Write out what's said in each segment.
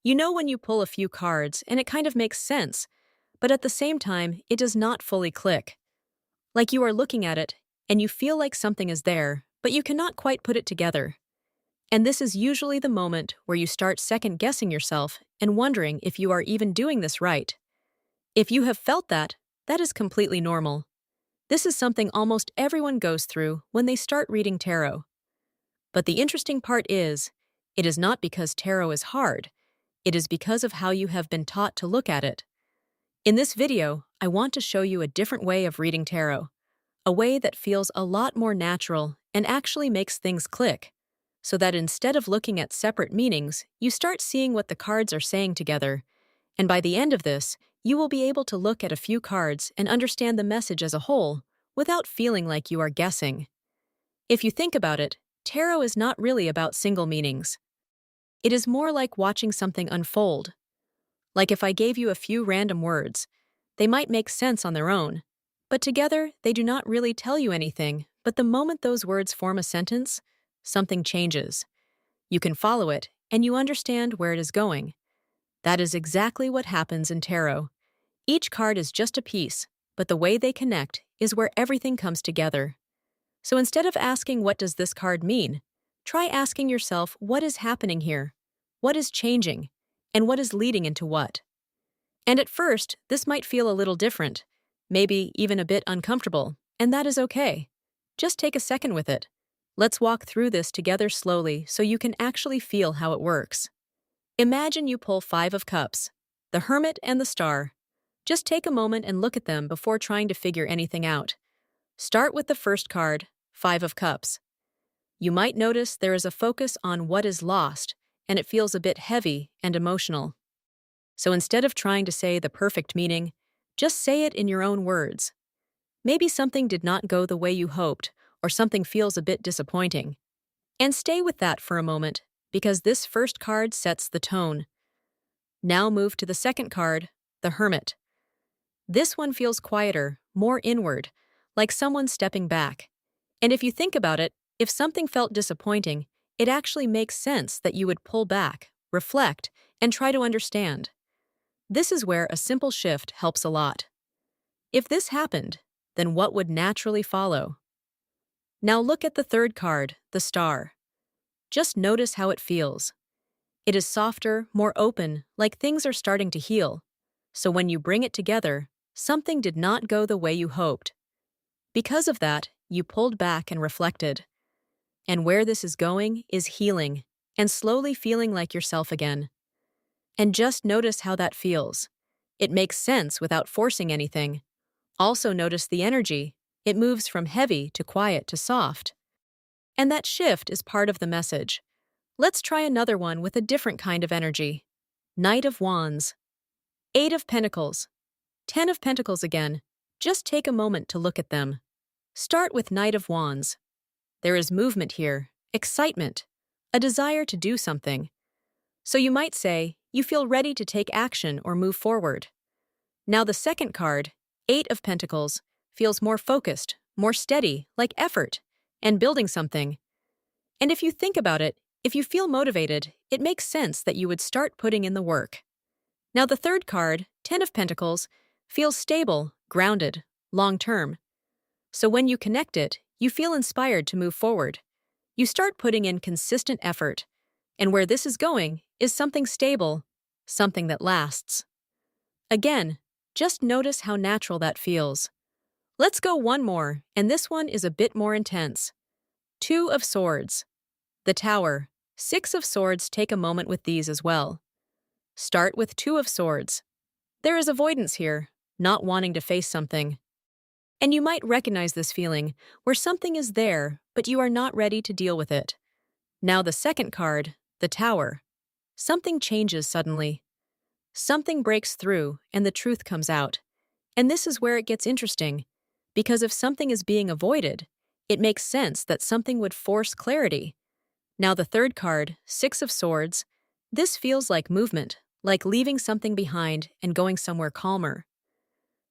You know when you pull a few cards and it kind of makes sense, but at the same time, it does not fully click. Like you are looking at it and you feel like something is there, but you cannot quite put it together. And this is usually the moment where you start second guessing yourself and wondering if you are even doing this right. If you have felt that, that is completely normal. This is something almost everyone goes through when they start reading tarot. But the interesting part is, it is not because tarot is hard, it is because of how you have been taught to look at it. In this video, I want to show you a different way of reading tarot, a way that feels a lot more natural and actually makes things click, so that instead of looking at separate meanings, you start seeing what the cards are saying together, and by the end of this, you will be able to look at a few cards and understand the message as a whole without feeling like you are guessing. If you think about it, tarot is not really about single meanings. It is more like watching something unfold. Like if I gave you a few random words, they might make sense on their own, but together they do not really tell you anything, but the moment those words form a sentence, something changes. You can follow it, and you understand where it is going. That is exactly what happens in tarot. Each card is just a piece, but the way they connect is where everything comes together. So instead of asking what does this card mean, try asking yourself what is happening here, what is changing, and what is leading into what. And at first, this might feel a little different, maybe even a bit uncomfortable, and that is okay. Just take a second with it. Let's walk through this together slowly so you can actually feel how it works. Imagine you pull 5 of Cups, the Hermit and the Star. Just take a moment and look at them before trying to figure anything out. Start with the first card, 5 of Cups. You might notice there is a focus on what is lost, and it feels a bit heavy and emotional. So instead of trying to say the perfect meaning, just say it in your own words. Maybe something did not go the way you hoped, or something feels a bit disappointing. And stay with that for a moment, because this first card sets the tone. Now move to the second card, the Hermit. This one feels quieter, more inward, like someone stepping back. And if you think about it, if something felt disappointing, it actually makes sense that you would pull back, reflect, and try to understand. This is where a simple shift helps a lot. If this happened, then what would naturally follow? Now look at the third card, the Star. Just notice how it feels. It is softer, more open, like things are starting to heal. So when you bring it together, something did not go the way you hoped. Because of that, you pulled back and reflected. And where this is going is healing, and slowly feeling like yourself again. And just notice how that feels. It makes sense without forcing anything. Also notice the energy. It moves from heavy to quiet to soft. And that shift is part of the message. Let's try another one with a different kind of energy. Knight of Wands. 8 of Pentacles. 10 of Pentacles again. Just take a moment to look at them. Start with Knight of Wands. There is movement here, excitement, a desire to do something. So you might say, you feel ready to take action or move forward. Now the second card, 8 of Pentacles, feels more focused, more steady, like effort, and building something. And if you think about it, if you feel motivated, it makes sense that you would start putting in the work. Now the third card, 10 of Pentacles, feels stable, grounded, long-term. So when you connect it, you feel inspired to move forward. You start putting in consistent effort, and where this is going is something stable, something that lasts. Again, just notice how natural that feels. Let's go one more, and this one is a bit more intense. 2 of Swords. The Tower. 6 of Swords. Take a moment with these as well. Start with 2 of Swords. There is avoidance here, not wanting to face something. And you might recognize this feeling, where something is there, but you are not ready to deal with it. Now the second card, the Tower. Something changes suddenly. Something breaks through, and the truth comes out. And this is where it gets interesting, because if something is being avoided, it makes sense that something would force clarity. Now the third card, 6 of Swords. This feels like movement, like leaving something behind and going somewhere calmer.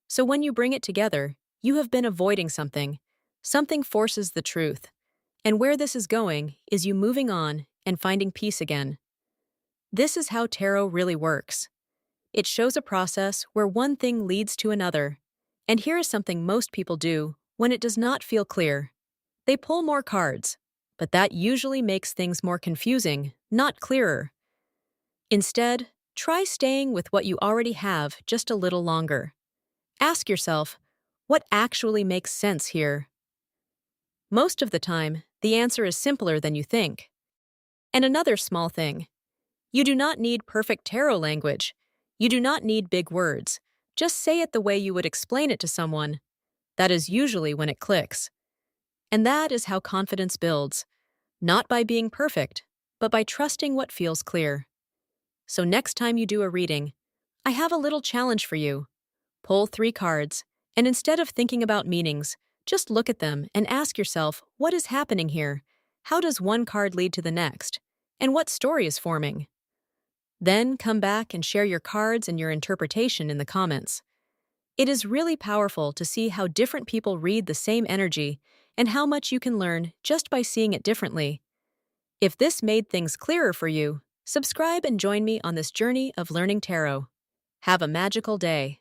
So when you bring it together, you have been avoiding something. Something forces the truth. And where this is going is you moving on and finding peace again. This is how tarot really works. It shows a process where one thing leads to another. And here is something most people do when it does not feel clear. They pull more cards, but that usually makes things more confusing, not clearer. Instead, try staying with what you already have just a little longer. Ask yourself, what actually makes sense here? Most of the time, the answer is simpler than you think. And another small thing, you do not need perfect tarot language. You do not need big words. Just say it the way you would explain it to someone. That is usually when it clicks. And that is how confidence builds, not by being perfect, but by trusting what feels clear. So next time you do a reading, I have a little challenge for you. Pull 3 cards, and instead of thinking about meanings, just look at them and ask yourself, what is happening here? How does one card lead to the next? And what story is forming? Then come back and share your cards and your interpretation in the comments. It is really powerful to see how different people read the same energy and how much you can learn just by seeing it differently. If this made things clearer for you, subscribe and join me on this journey of learning tarot. Have a magical day.